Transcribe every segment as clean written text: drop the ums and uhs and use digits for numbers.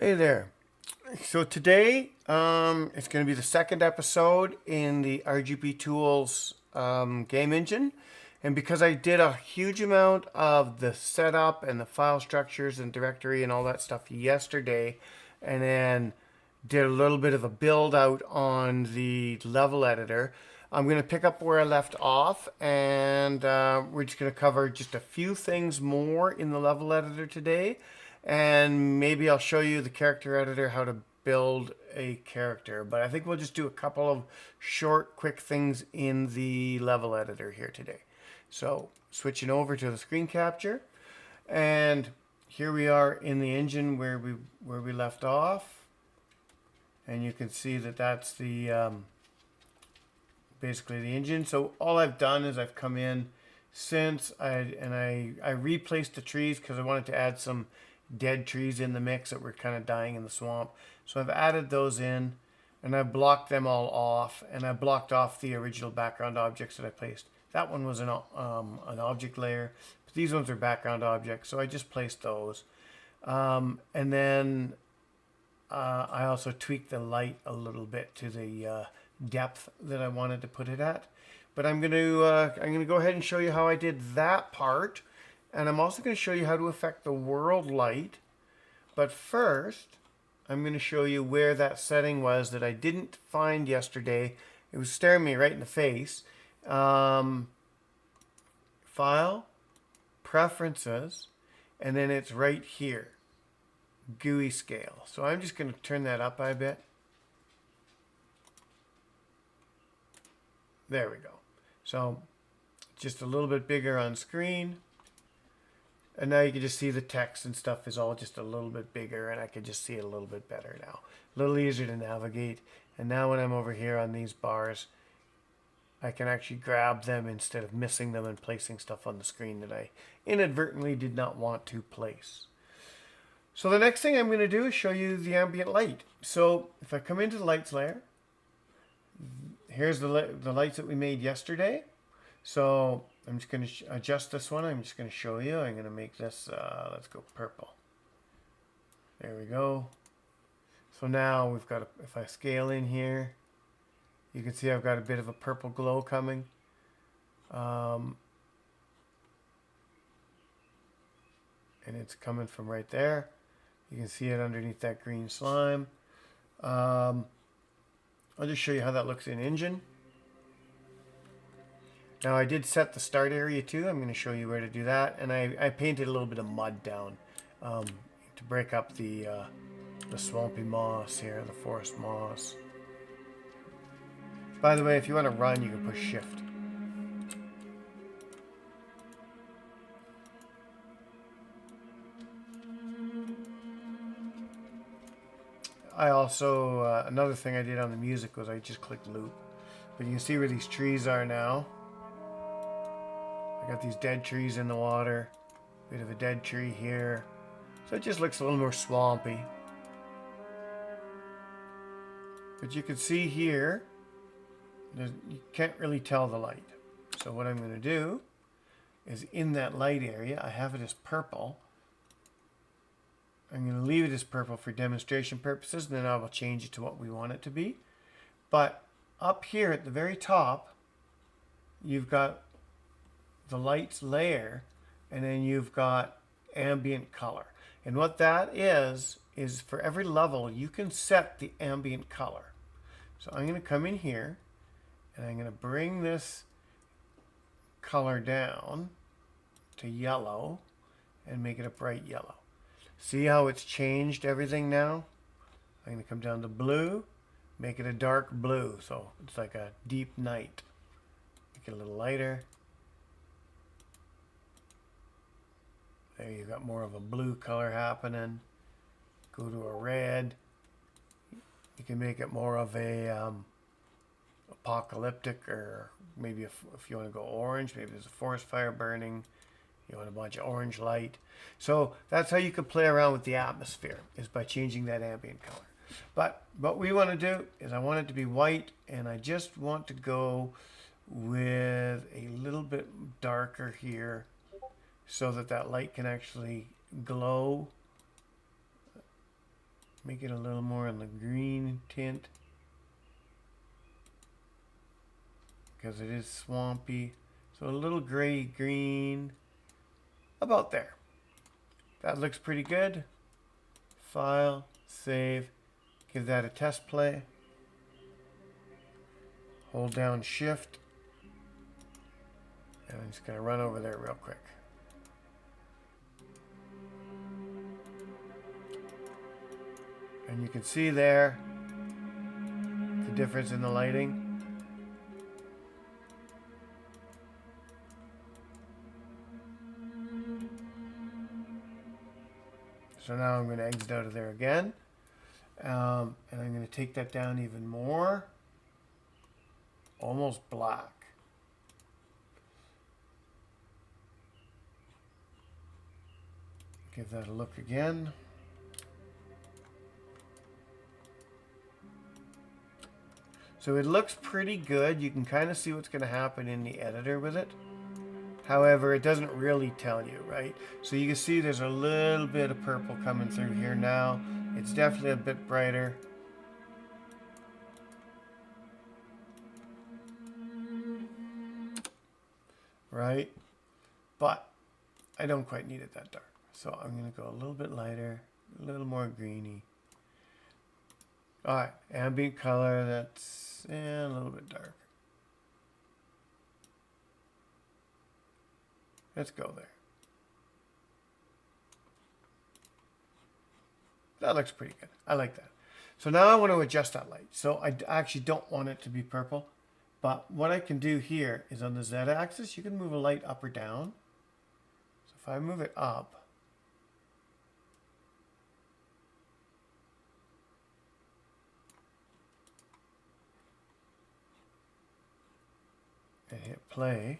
Hey there. So today, it's going to be the second episode in the RGPtools game engine. And because I did a huge amount of the setup and the file structures and directory and all that stuff yesterday, and then did a little bit of a build out on the level editor, I'm going to pick up where I left off, and we're just going to cover just a few things more in the level editor today. And maybe I'll show you the character editor, how to build a character. But I think we'll just do a couple of short, quick things in the level editor here today. So switching over to the screen capture, and here we are in the engine where we left off, and you can see that that's the basically the engine. So all I've done is I've come in since I replaced the trees because I wanted to add some dead trees in the mix that were kind of dying in the swamp. So I've added those in, and I blocked them all off, and I blocked off the original background objects that I placed. That one was an object layer, but these ones are background objects, so I just placed those. And then I also tweaked the light a little bit to the depth that I wanted to put it at. But I'm going to go ahead and show you how I did that part. And I'm also going to show you how to affect the world light. But first, I'm going to show you where that setting was that I didn't find yesterday. It was staring me right in the face. File, Preferences, and then it's right here, GUI Scale. So I'm just going to turn that up a bit. There we go. So just a little bit bigger on screen. And now you can just see the text and stuff is all just a little bit bigger, and I can just see it a little bit better now. A little easier to navigate. And now when I'm over here on these bars, I can actually grab them instead of missing them and placing stuff on the screen that I inadvertently did not want to place. So the next thing I'm going to do is show you the ambient light. So if I come into the lights layer, here's the lights that we made yesterday. So I'm just going to adjust this one. I'm just going to show you. I'm going to make this, let's go purple. There we go. So now we've got, if I scale in here, you can see I've got a bit of a purple glow coming. And it's coming from right there. You can see it underneath that green slime. I'll just show you how that looks in engine. Now I did set the start area too. I'm going to show you where to do that. And I painted a little bit of mud down to break up the swampy moss here, the forest moss. By the way, if you want to run, you can push shift. I also, another thing I did on the music was I just clicked loop. But you can see where these trees are now. I got these dead trees in the water. Bit of a dead tree here. So it just looks a little more swampy. But you can see here, you can't really tell the light. So what I'm going to do is in that light area, I have it as purple. I'm going to leave it as purple for demonstration purposes, and then I will change it to what we want it to be. But up here at the very top, you've got the lights layer, and then you've got ambient color. And what that is for every level, you can set the ambient color. So I'm going to come in here, and I'm going to bring this color down to yellow and make it a bright yellow. See how it's changed everything now? I'm going to come down to blue, make it a dark blue, so it's like a deep night. Make it a little lighter. There you've got more of a blue color happening. Go to a red. You can make it more of a apocalyptic, or maybe if you want to go orange, maybe there's a forest fire burning. You want a bunch of orange light. So that's how you can play around with the atmosphere, is by changing that ambient color. But what we want to do is I want it to be white, and I just want to go with a little bit darker here so that that light can actually glow. Make it a little more in the green tint, because it is swampy. So a little gray green, about there. That looks pretty good. File, save, give that a test play. Hold down Shift. And I'm just going to run over there real quick. And you can see there the difference in the lighting. So now I'm going to exit out of there again. And I'm going to take that down even more. Almost black. Give that a look again. So it looks pretty good. You can kind of see what's going to happen in the editor with it. However, it doesn't really tell you, right? So you can see there's a little bit of purple coming through here now. It's definitely a bit brighter. Right? But I don't quite need it that dark. So I'm going to go a little bit lighter, a little more greeny. All right, ambient color, that's a little bit dark. Let's go there. That looks pretty good. I like that. So now I want to adjust that light. So I actually don't want it to be purple. But what I can do here is on the Z-axis, you can move a light up or down. So if I move it up, and hit play,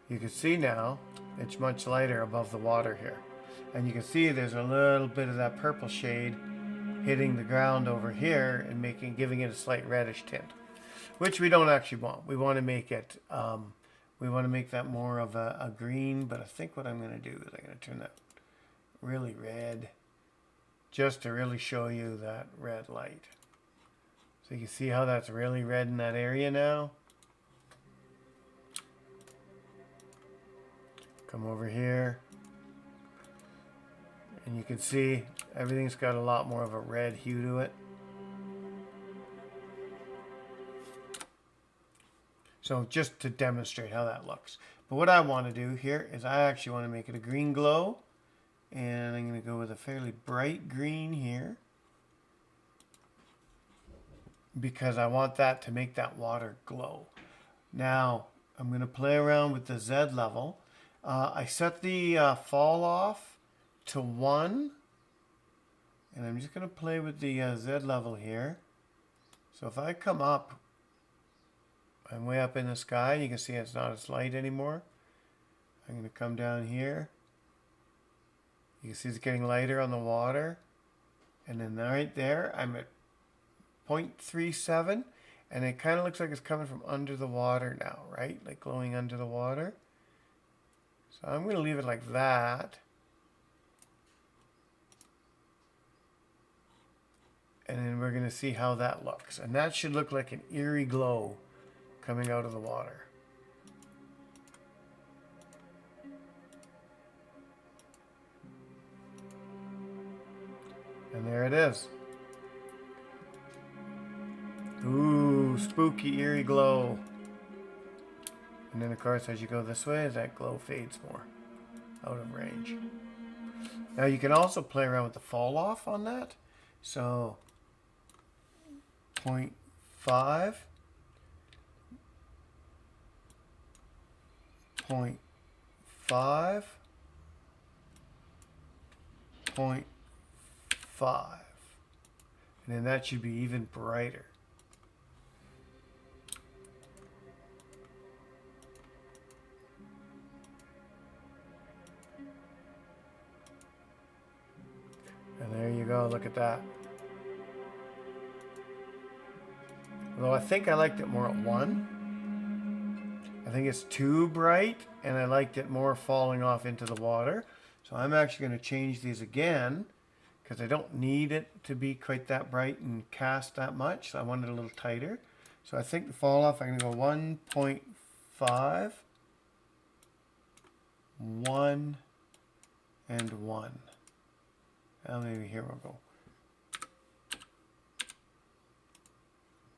you can see now it's much lighter above the water here. And you can see there's a little bit of that purple shade hitting the ground over here and giving it a slight reddish tint, which we don't actually want. We want to make it, we want to make that more of a green, but I think what I'm going to do is I'm going to turn that really red just to really show you that red light. So you can see how that's really red in that area now. Come over here. And you can see everything's got a lot more of a red hue to it. So just to demonstrate how that looks. But what I want to do here is I actually want to make it a green glow. And I'm going to go with a fairly bright green here. Because I want that to make that water glow. Now, I'm going to play around with the Z level. I set the fall off to 1. And I'm just going to play with the Z level here. So if I come up, I'm way up in the sky. You can see it's not as light anymore. I'm going to come down here. You can see it's getting lighter on the water. And then right there, I'm at 0.37. And it kind of looks like it's coming from under the water now, right? Like glowing under the water. So I'm going to leave it like that. And then we're going to see how that looks. And that should look like an eerie glow coming out of the water. And there it is. Ooh, spooky, eerie glow. And then, of course, as you go this way, that glow fades more out of range. Now, you can also play around with the fall off on that. So, 0.5, 0.5, 0.5. And then that should be even brighter. And there you go, look at that. Although I think I liked it more at 1. I think it's too bright, and I liked it more falling off into the water. So I'm actually going to change these again, because I don't need it to be quite that bright and cast that much. So I want it a little tighter. So I think the fall off, I'm going to go 1.5, 1, and 1. Now maybe here we'll go.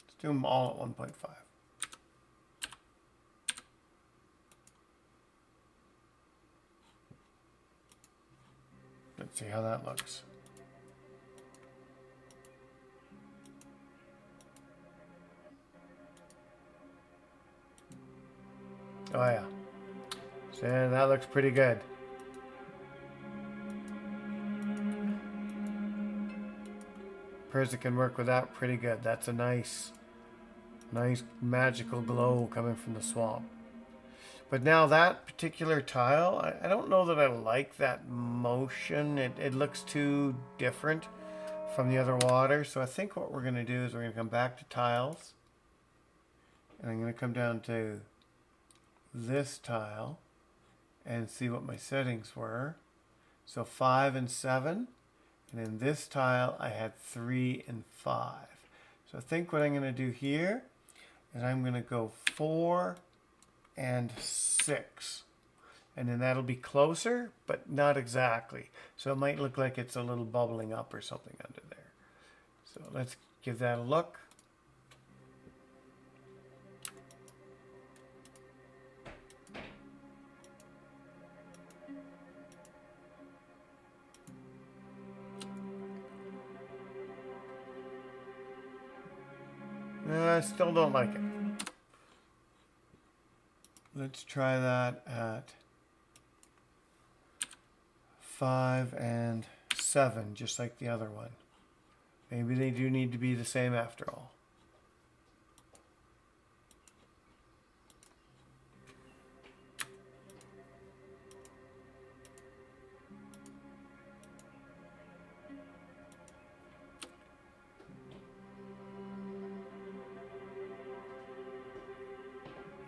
Let's do them all at 1.5. Let's see how that looks. Oh yeah. So that looks pretty good. Person can work with that pretty good. That's a nice magical glow coming from the swamp. But now that particular tile, I don't know that I like that motion. It looks too different from the other water. So I think what we're going to do is we're going to come back to tiles. And I'm going to come down to this tile and see what my settings were. So 5 and 7. And in this tile, I had 3 and 5. So I think what I'm going to do here is I'm going to go 4 and 6. And then that'll be closer, but not exactly. So it might look like it's a little bubbling up or something under there. So let's give that a look. I still don't like it. Let's try that at 5 and 7, just like the other one. Maybe they do need to be the same after all.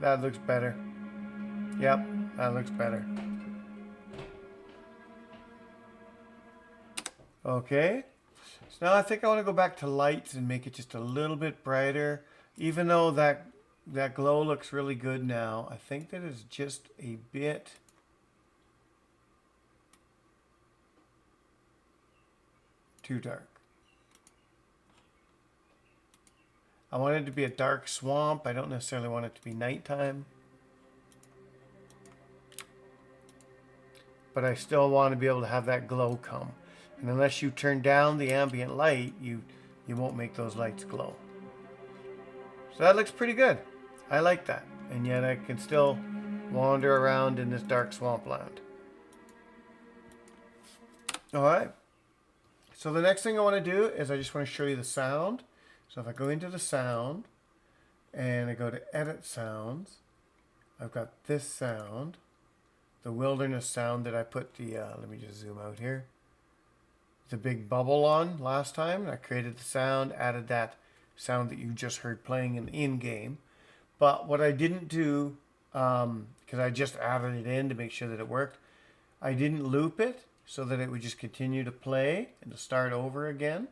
That looks better. Yep, that looks better. Okay. So now I think I want to go back to lights and make it just a little bit brighter. Even though that glow looks really good now, I think that is just a bit too dark. I want it to be a dark swamp. I don't necessarily want it to be nighttime. But I still want to be able to have that glow come. And unless you turn down the ambient light, you won't make those lights glow. So that looks pretty good. I like that. And yet I can still wander around in this dark swampland. Alright. So the next thing I want to do is I just want to show you the sound. So if I go into the sound and I go to edit sounds, I've got this sound, the wilderness sound that I put the, let me just zoom out here, the big bubble on last time. I created the sound, added that sound that you just heard playing in game. But what I didn't do, because I just added it in to make sure that it worked, I didn't loop it so that it would just continue to play and to start over again.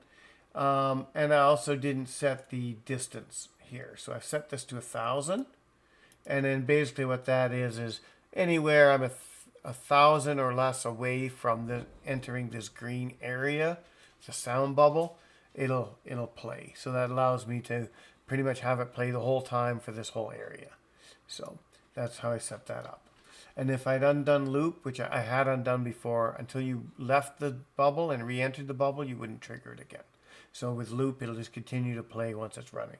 And I also didn't set the distance here. So I've set this to 1,000. And then basically what that is anywhere I'm 1,000 or less away from entering this green area, the sound bubble, it'll play. So that allows me to pretty much have it play the whole time for this whole area. So that's how I set that up. And if I'd undone loop, which I had undone before, until you left the bubble and re-entered the bubble, you wouldn't trigger it again. So with loop, it'll just continue to play once it's running.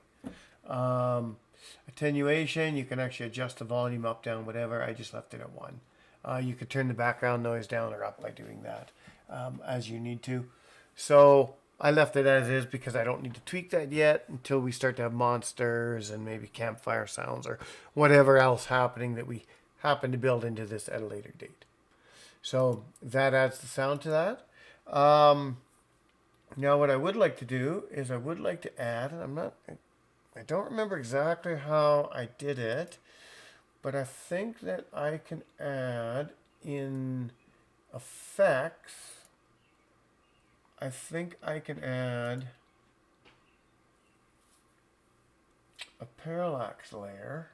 Attenuation, you can actually adjust the volume up, down, whatever. I just left it at 1. You could turn the background noise down or up by doing that as you need to. So I left it as is because I don't need to tweak that yet until we start to have monsters and maybe campfire sounds or whatever else happening that we happen to build into this at a later date. So that adds the sound to that. Now what I would like to do is I would like to add, and I don't remember exactly how I did it, but I think that I can add in effects. I think I can add a parallax layer.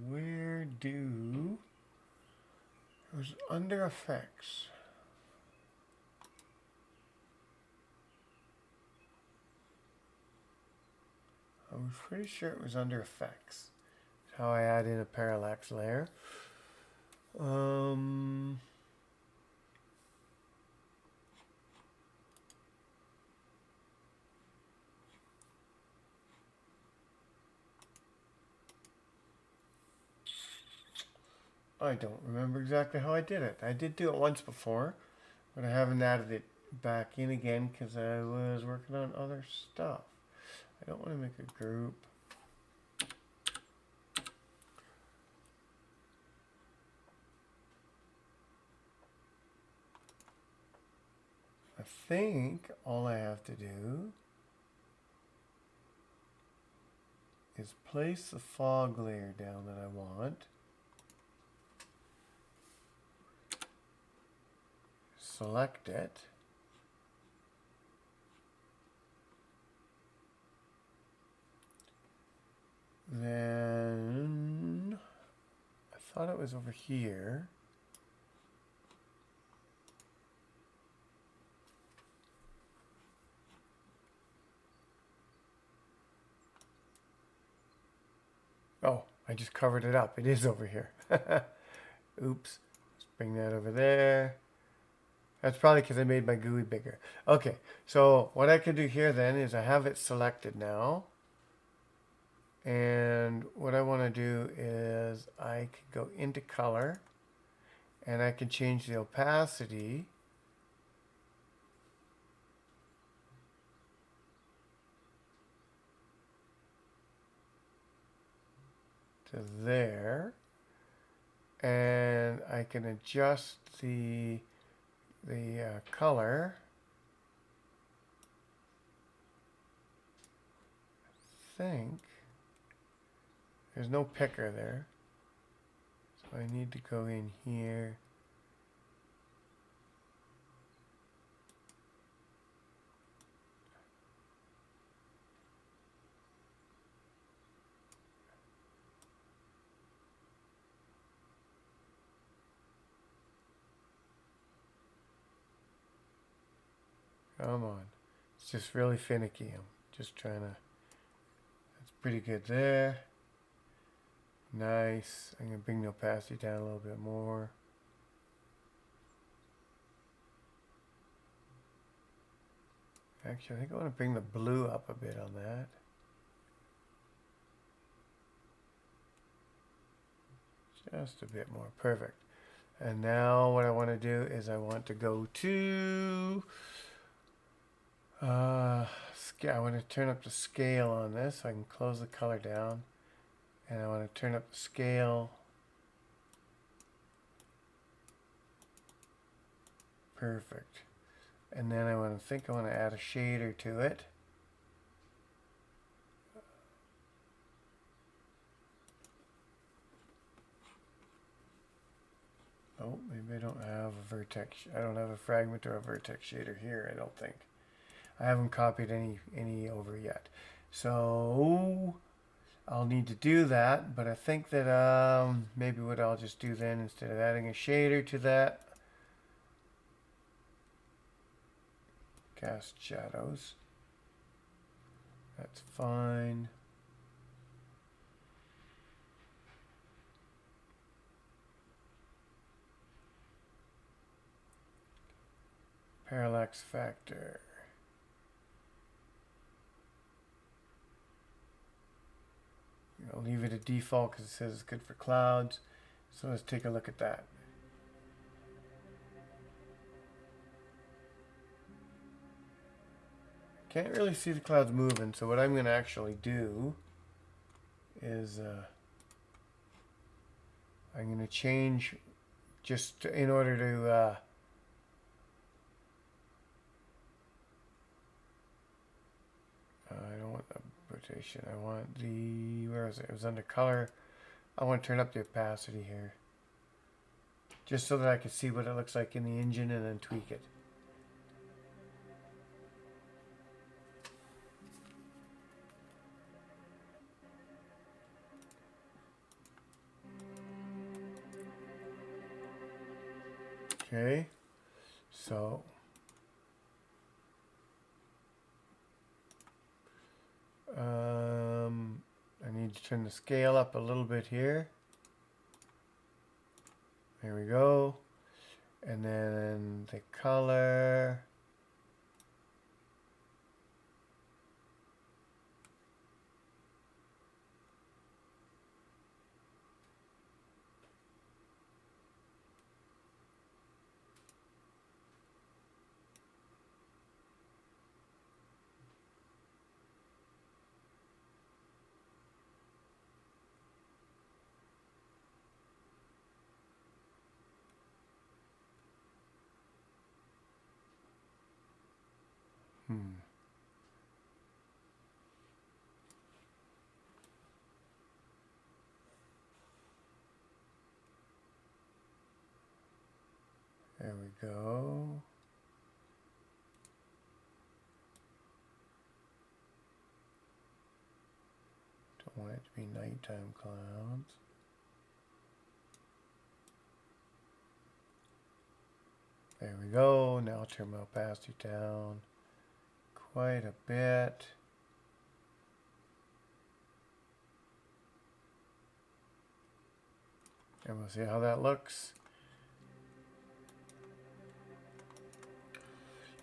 Where do... It was under effects. I was pretty sure it was under effects. That's how I add in a parallax layer. I don't remember exactly how I did it. I did do it once before, but I haven't added it back in again because I was working on other stuff. I don't want to make a group. I think all I have to do is place the fog layer down that I want. Select it. Then I thought it was over here. Oh, I just covered it up. It is over here. Oops. Let's bring that over there. That's probably because I made my GUI bigger. Okay, so what I can do here then is I have it selected now. And what I want to do is I can go into color and I can change the opacity to there. And I can adjust the color. I think there's no picker there, so I need to go in here. Come on. It's just really finicky. I'm just trying to... That's pretty good there. Nice. I'm going to bring the opacity down a little bit more. Actually, I think I want to bring the blue up a bit on that. Just a bit more. Perfect. And now what I want to do is I want to go to... I want to turn up the scale on this so I can close the color down. And I want to turn up the scale. Perfect. And then I want to add a shader to it. Oh, maybe I don't have a vertex. I don't have a fragment or a vertex shader here, I don't think. I haven't copied any over yet. So I'll need to do that, but I think that maybe what I'll just do then, instead of adding a shader to that, cast shadows. That's fine. Parallax factor. I'll leave it at default because it says it's good for clouds. So let's take a look at that. Can't really see the clouds moving, so what I'm going to actually do is I'm going to change just in order to I don't want the rotation. I want the, where is it? It was under color. I want to turn up the opacity here, just so that I can see what it looks like in the engine and then tweak it. Okay, so I need to turn the scale up a little bit here. There we go. And then the color. There we go. Don't want it to be nighttime clouds. There we go. Now I'll turn my opacity down quite a bit. And we'll see how that looks.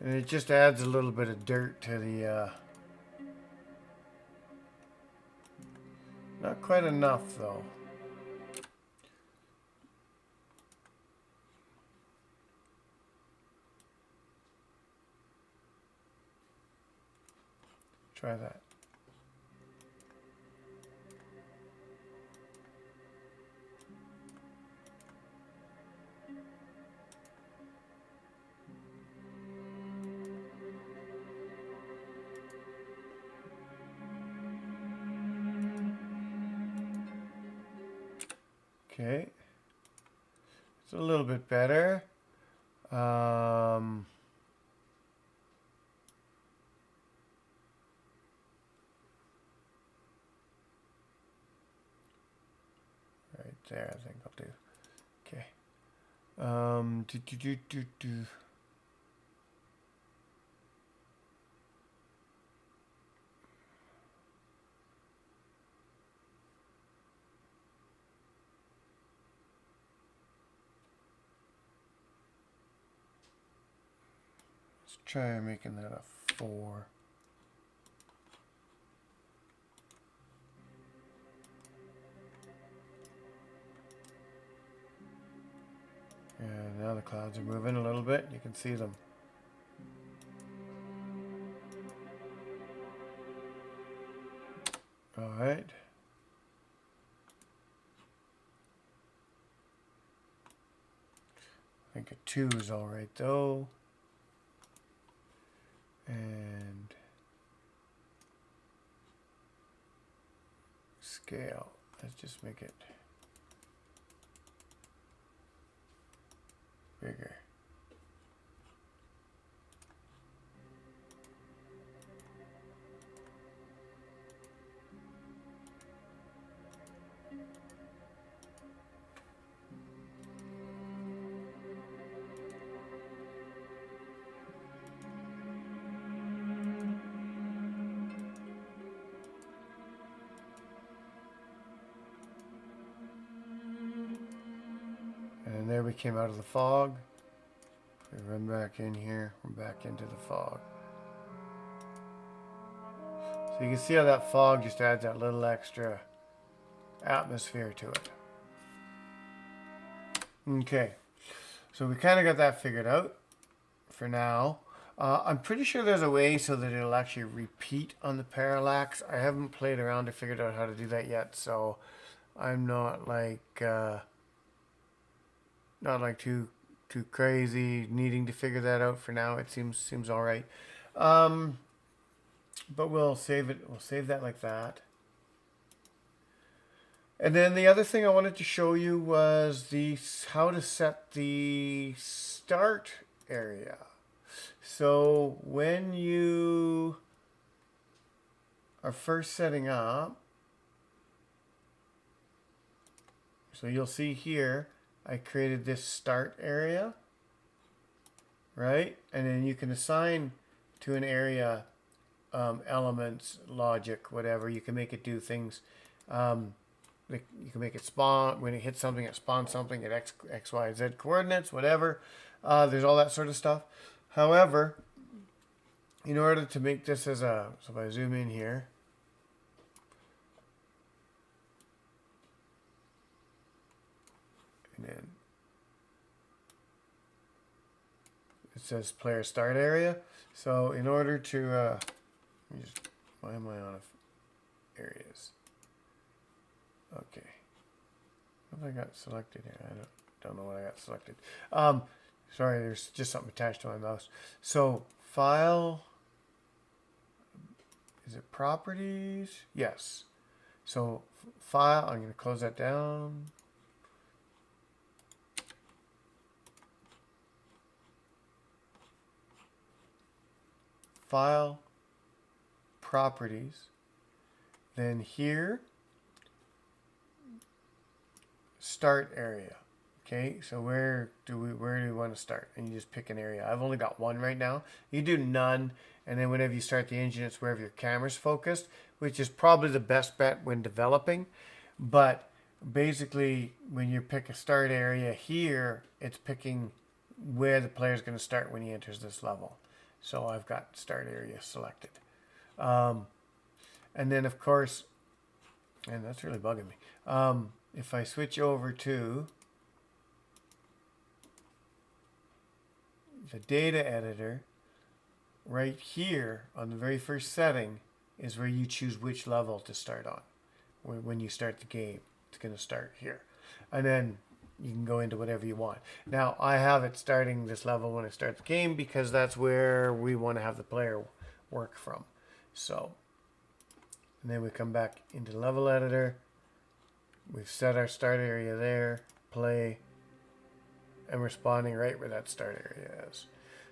And it just adds a little bit of dirt to the, not quite enough though. Try that. Okay, it's a little bit better. Right there, I think I'll do. Okay. Let's try making that a 4. And now the clouds are moving a little bit. You can see them. All right. I think a 2 is all right though. And scale. Let's just make it bigger. And there we came out of the fog. We run back in here, we're back into the fog. So you can see how that fog just adds that little extra atmosphere to it. Okay, so we kind of got that figured out for now. I'm pretty sure there's a way so that it'll actually repeat on the parallax. I haven't played around to figure out how to do that yet, so I'm not like too crazy needing to figure that out for now. It seems all right. But we'll save it. We'll save that like that. And then the other thing I wanted to show you was how to set the start area. So when you are first setting up, so you'll see here, I created this start area, right? And then you can assign to an area elements, logic, whatever. You can make it do things. Like you can make it spawn, when it hits something, it spawns something at X, Y, Z coordinates, whatever. There's all that sort of stuff. However, in order to make this so if I zoom in here, and then it says player start area. So in order to, why am I on areas? Okay. What have I got selected here? I don't know what I got selected. Sorry, there's just something attached to my mouse. So file, is it properties? Yes. So file, I'm going to close that down. File, properties. Then here, start area. Okay, so where do we want to start? And you just pick an area. I've only got one right now. You do none, and then whenever you start the engine, it's wherever your camera's focused, which is probably the best bet when developing. But basically, when you pick a start area here, it's picking where the player's going to start when he enters this level. So I've got start area selected. And then, of course, and that's really bugging me. If I switch over to the data editor, right here on the very first setting is where you choose which level to start on. When you start the game, it's going to start here. And then you can go into whatever you want. Now, I have it starting this level when I start the game because that's where we want to have the player work from. So, and then we come back into the level editor. We've set our start area there, play, and we're spawning right where that start area is.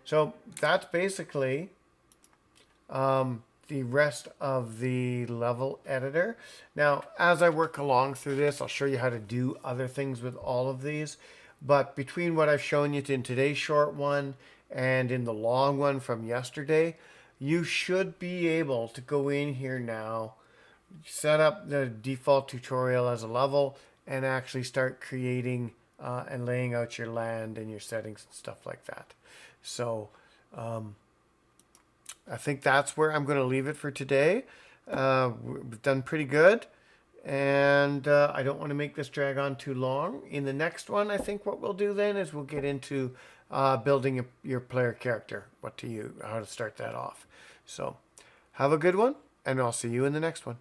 So that's basically the rest of the level editor. Now, as I work along through this, I'll show you how to do other things with all of these. But between what I've shown you in today's short one and in the long one from yesterday, you should be able to go in here now, set up the default tutorial as a level, and actually start creating and laying out your land and your settings and stuff like that. So I think that's where I'm going to leave it for today. We've done pretty good, and I don't want to make this drag on too long. In the next one, I think what we'll do then is we'll get into building your player character, how to start that off. So have a good one, and I'll see you in the next one.